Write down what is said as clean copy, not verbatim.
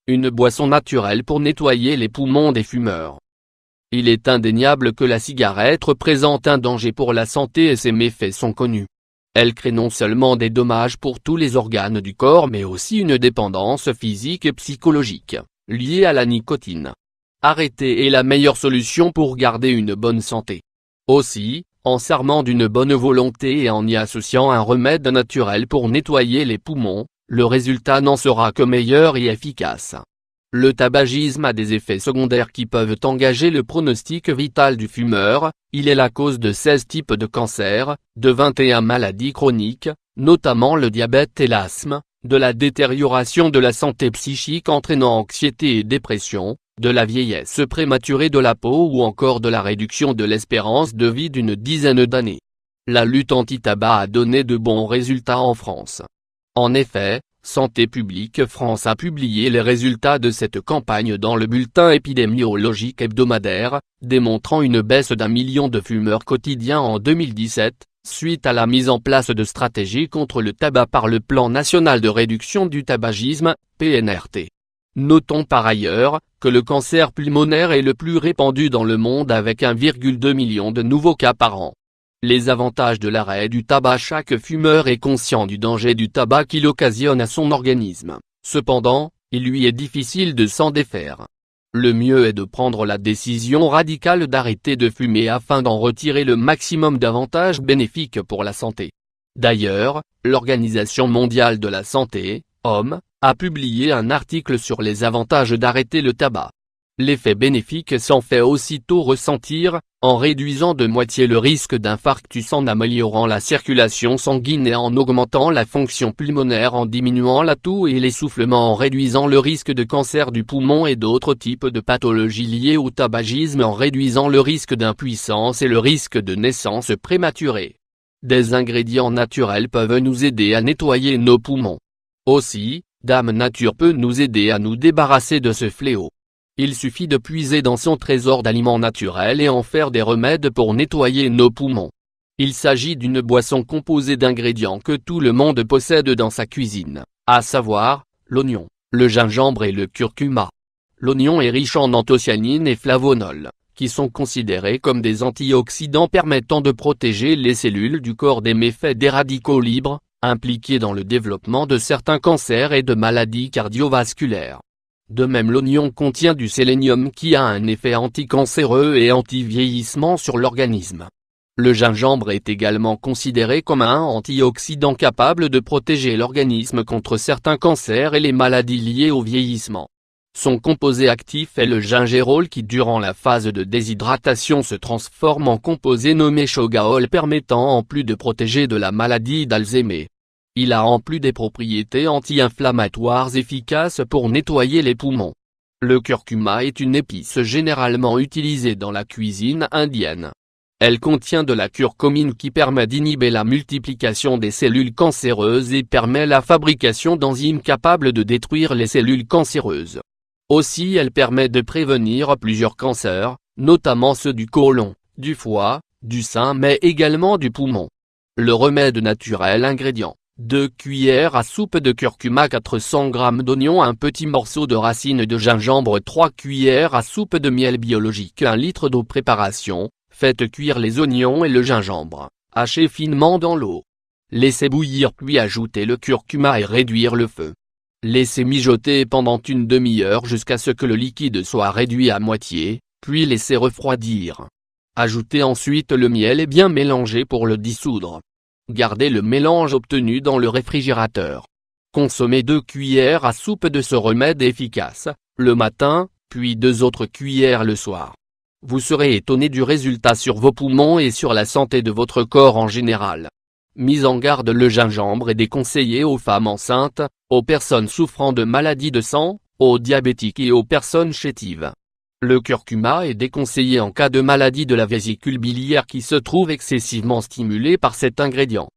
une boisson naturelle pour nettoyer les poumons des fumeurs. Il est indéniable que la cigarette représente un danger pour la santé et ses méfaits sont connus. Elle crée non seulement des dommages pour tous les organes du corps mais aussi une dépendance physique et psychologique, liée à la nicotine. Arrêter est la meilleure solution pour garder une bonne santé. Aussi, en s'armant d'une bonne volonté et en y associant un remède naturel pour nettoyer les poumons, le résultat n'en sera que meilleur et efficace. Le tabagisme a des effets secondaires qui peuvent engager le pronostic vital du fumeur, il est la cause de 16 types de cancers, de 21 maladies chroniques, notamment le diabète et l'asthme, de la détérioration de la santé psychique entraînant anxiété et dépression, de la vieillesse prématurée de la peau ou encore de la réduction de l'espérance de vie d'une dizaine d'années. La lutte anti-tabac a donné de bons résultats en France. En effet, Santé publique France a publié les résultats de cette campagne dans le bulletin épidémiologique hebdomadaire, démontrant une baisse d'1 million de fumeurs quotidiens en 2017, suite à la mise en place de stratégies contre le tabac par le Plan national de réduction du tabagisme, PNRT. Notons par ailleurs, que le cancer pulmonaire est le plus répandu dans le monde avec 1,2 million de nouveaux cas par an. Les avantages de l'arrêt du tabac. Chaque fumeur est conscient du danger du tabac qu'il occasionne à son organisme, cependant, il lui est difficile de s'en défaire. Le mieux est de prendre la décision radicale d'arrêter de fumer afin d'en retirer le maximum d'avantages bénéfiques pour la santé. D'ailleurs, l'Organisation mondiale de la santé, OMS, a publié un article sur les avantages d'arrêter le tabac. L'effet bénéfique s'en fait aussitôt ressentir, en réduisant de moitié le risque d'infarctus, en améliorant la circulation sanguine et en augmentant la fonction pulmonaire, en diminuant la toux et l'essoufflement, en réduisant le risque de cancer du poumon et d'autres types de pathologies liées au tabagisme, en réduisant le risque d'impuissance et le risque de naissance prématurée. Des ingrédients naturels peuvent nous aider à nettoyer nos poumons. Aussi, Dame Nature peut nous aider à nous débarrasser de ce fléau. Il suffit de puiser dans son trésor d'aliments naturels et en faire des remèdes pour nettoyer nos poumons. Il s'agit d'une boisson composée d'ingrédients que tout le monde possède dans sa cuisine, à savoir, l'oignon, le gingembre et le curcuma. L'oignon est riche en anthocyanines et flavonols, qui sont considérés comme des antioxydants permettant de protéger les cellules du corps des méfaits des radicaux libres, impliqués dans le développement de certains cancers et de maladies cardiovasculaires. De même, l'oignon contient du sélénium qui a un effet anticancéreux et anti-vieillissement sur l'organisme. Le gingembre est également considéré comme un antioxydant capable de protéger l'organisme contre certains cancers et les maladies liées au vieillissement. Son composé actif est le gingérol qui durant la phase de déshydratation se transforme en composé nommé chogaol, permettant en plus de protéger de la maladie d'Alzheimer. Il a en plus des propriétés anti-inflammatoires efficaces pour nettoyer les poumons. Le curcuma est une épice généralement utilisée dans la cuisine indienne. Elle contient de la curcumine qui permet d'inhiber la multiplication des cellules cancéreuses et permet la fabrication d'enzymes capables de détruire les cellules cancéreuses. Aussi, elle permet de prévenir plusieurs cancers, notamment ceux du côlon, du foie, du sein mais également du poumon. Le remède naturel. Ingrédients: 2 cuillères à soupe de curcuma, 400 g d'oignon, un petit morceau de racine de gingembre, 3 cuillères à soupe de miel biologique, 1 litre d'eau. Préparation: faites cuire les oignons et le gingembre, hachez finement dans l'eau. Laissez bouillir puis ajoutez le curcuma et réduire le feu. Laissez mijoter pendant une demi-heure jusqu'à ce que le liquide soit réduit à moitié, puis laissez refroidir. Ajoutez ensuite le miel et bien mélanger pour le dissoudre. Gardez le mélange obtenu dans le réfrigérateur. Consommez 2 cuillères à soupe de ce remède efficace, le matin, puis 2 autres cuillères le soir. Vous serez étonné du résultat sur vos poumons et sur la santé de votre corps en général. Mise en garde: le gingembre est déconseillé aux femmes enceintes, aux personnes souffrant de maladies de sang, aux diabétiques et aux personnes chétives. Le curcuma est déconseillé en cas de maladie de la vésicule biliaire qui se trouve excessivement stimulée par cet ingrédient.